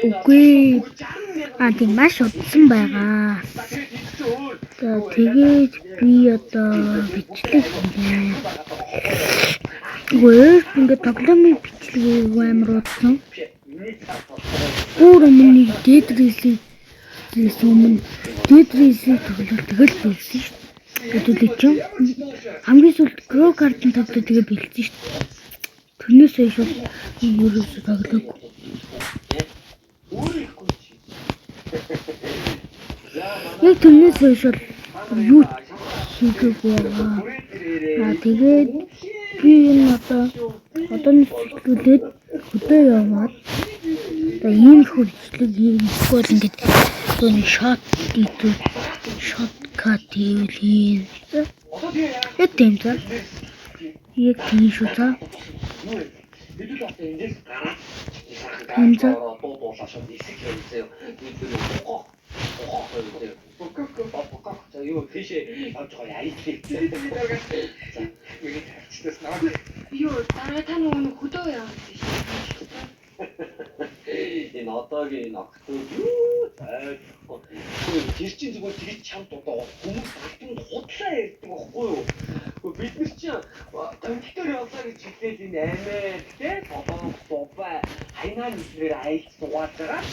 Үгүй. Тийм маш удсан байгаа. За тэгээд би одоо бичлэг хийлээ. Зүгээр ингээд тоглоомын бичлэгийг амар удсан. Өөр өмнө Dead-Race-ийг тоглох тэгэл бэлсэн шүү дээ. Хэдүүлээ ч хамгийн сүүлд Grow Garden тоглох тэгээ бэлсэн шүү дээ. Тэрнээс хойш ерөөсөө тоглоогүй. Яг тэрнээс хойш юу хийгээгүй байгаа. Тэгээд би энэ одооны бичлүүлээд хөдөө яваад ийм их бичлэг хийхгүй л ингээд төвний шорткат хийвэл яг тийм за. Яг тийм шүү за. юу тийшээ явж байгаа яйтлээ. За яг тавьчихсан наа. Юу дараа та нөгөө хөдөө яваад тийш. Энэ одоогийн ногтууд юу цай. Тэр чинь зүгээр тэгж чамд одоо хүмүүс алтанд худлаа ярьдаг байхгүй юу? Бид нар чинь компьютер явуулаа гэж хэлээд энэ амиа тий одоо бобаа хайнаа нэгээр айлт суугаад байгаа.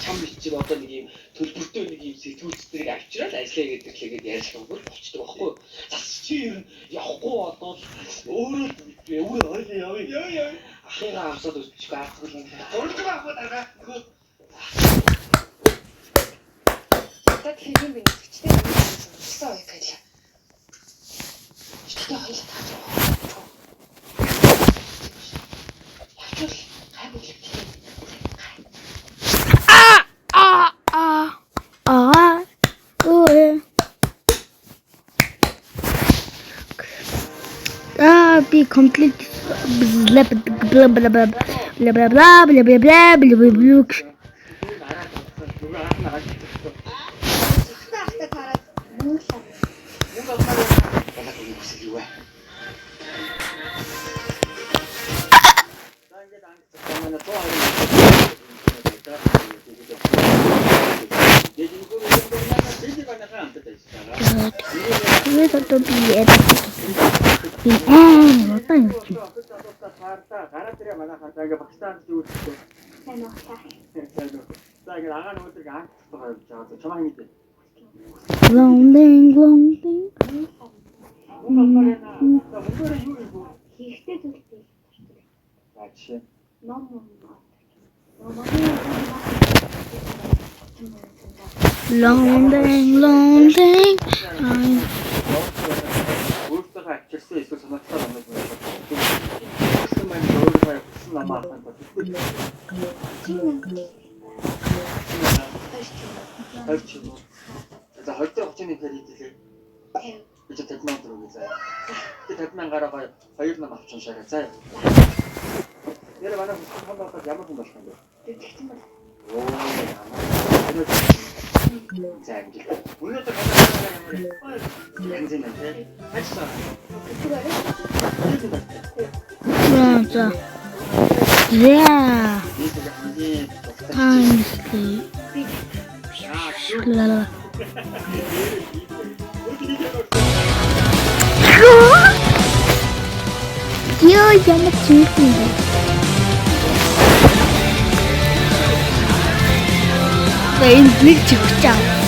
Чам бичиг одоо нэг юм төлбөртэй нэг юм сэтгүүлчдэрийг авчираад ажиллая гэдэг лгээд ярьж байгаа болчдөг байхгүй юу? Зас чи ер нь явахгүй одоо өөрөө ойлоо явъя. Ахыгаа авсаад үзчихгүй авахгүй юм. Урдг авах дараа. Тат хийм бэ гэжтэй гэсэн үг байлаа. Чигтээ хоёул тааж байгаа. Явчул гайгүй л. Be complete blah blah blah blah blah blah blah blah blah blah blah blah. Гараа тэрэ манай хартаа ингээ багтаан зүгтээ. Сайн уу. За ингээ агаа нөгөөдрийг анхтайгаа явж байгаа. Чамаа ингэ. Long. Мөнгөөр юу юу? Хийхтэй зүйлтэй. Ачи. Ном. Long. Өөртөө ачирсан эсвэл санаатай юм байна. Гэсэн маань өөрөөр хэлсэн намаа хань ба. За 230-ны кредитлээ. Би ч 50,000 төгрөг заа. Би 50,000-аараа 2 нам авч уншаарай заа. Нэр манай хүссэн хамгаалалт ямар хүн болох юм бэ? Тэгсэн бол. Оо ямар. За ингэ. Өнөөдөр манай ямар янз нэг тий. Ачсан. За. Yeah. Honestly. La. Yo, ямар чийсэн бэ? Энэ нэг чихч аа.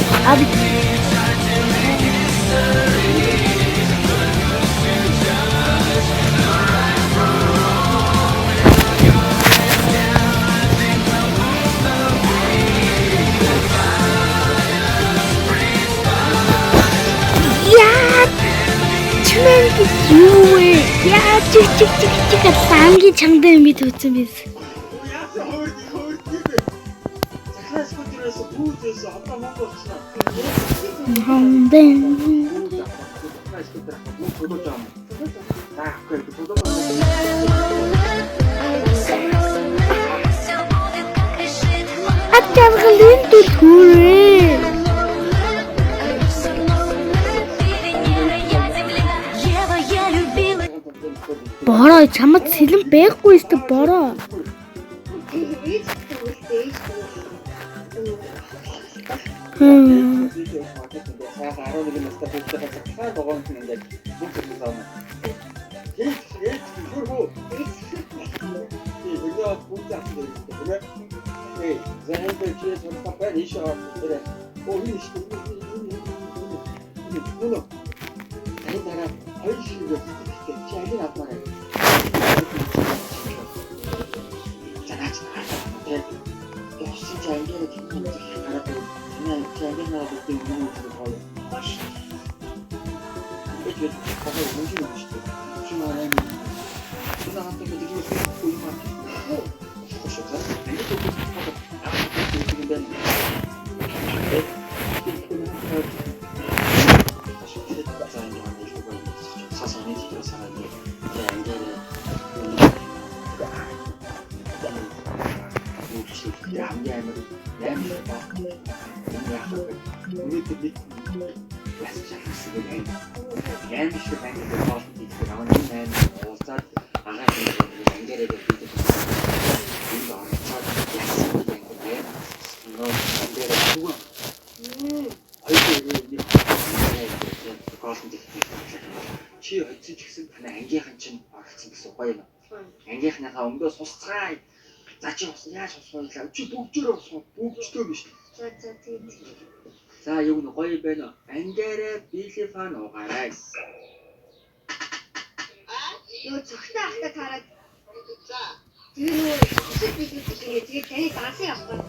Юу вэ? Яа чиг сангийн чамд юм бид үзсэн биз. Яасан хөрд бэ? Захаас хөдрөөс бүүзээс одоо Монгол болчихно. Хондэн. Атаргалын түлхүүрээ. бороо чамд сэлэн байхгүй шүү дээ бороо. ээж гэдэг ээж Цаас 11 настай хүүхдтэй цаа догоонт ингээд бүх зүйл заана. Ээж хөргөө. Өнөө бүгд ахдаг тийм ээ. Зэнтэй чи сонирхох байх ийш авах тэр. Оо ийш. Нүнө. Ай дараа хоёр шиг гэдэг чи алин авмаар. Занаач наа. Яасан ч ангиад тийм хараад байна. Чагийн наад гэдэг юм уу гоё. Баш. Эцэг хаваа мөнгө өгч шүү. Чи мараа. Унаантай гэдэг юу вэ? Үгүй маа. Шока. Энд төсөв. Чи hodсон ч гэсэн таны ангийнхан чинь оролцсон гэсэн гоё юм. Ангийнхныхаа өмдөө сусцгаая. За чи яаж сусгах вэ? Чи бүгдөө сусгах. Бүгдөө биш. За тийм. За юу нэг гоё байна уу? Ангиараа билифан уугаарай. Юу зөвхөн ахта тараад. За. Тэгээд таны даасан явах.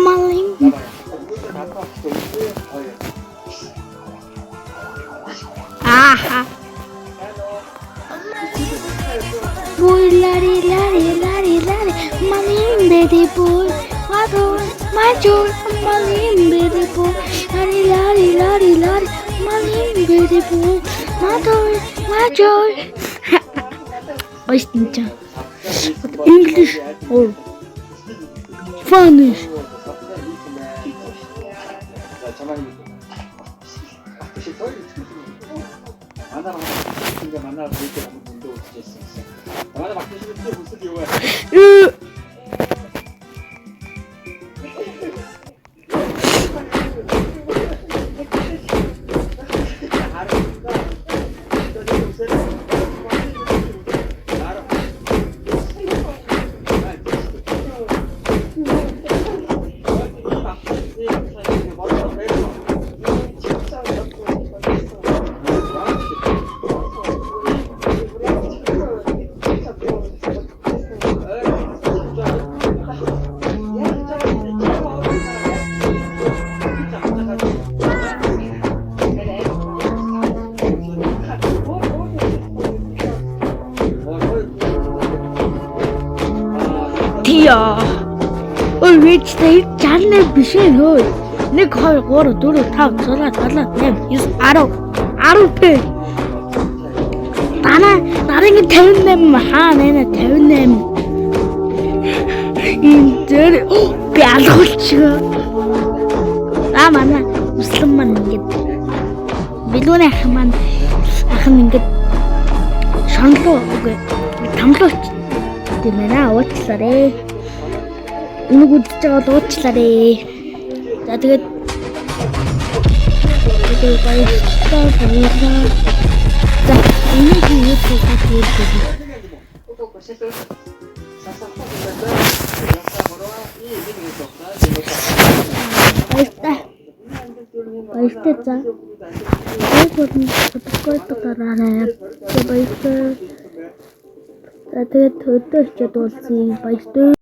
Малин. Аха. Boy, lari, Malin, baby boy, my joy, Malin, baby boy, lari, Malin, baby boy, my joy. Oyster. English or Spanish. Тия. Ой вичтэй чанар биш ээ хөөе. 1 2 3 4 5 6 7 8 9 10 дараагийн 58 хаа нэ 58 энэ би алгуулчихаа. Манай Муслим маань ингээд билүүний ах нь ингээд шонлоо үгүй тамлууч тийм ээ уучлаарай. Энийг үдчихэж байгаа бол уучлаарай. За тэгээд баярлалаа. За энийг юу гэж Тэгээд төдөө ч дуулсан баяртай.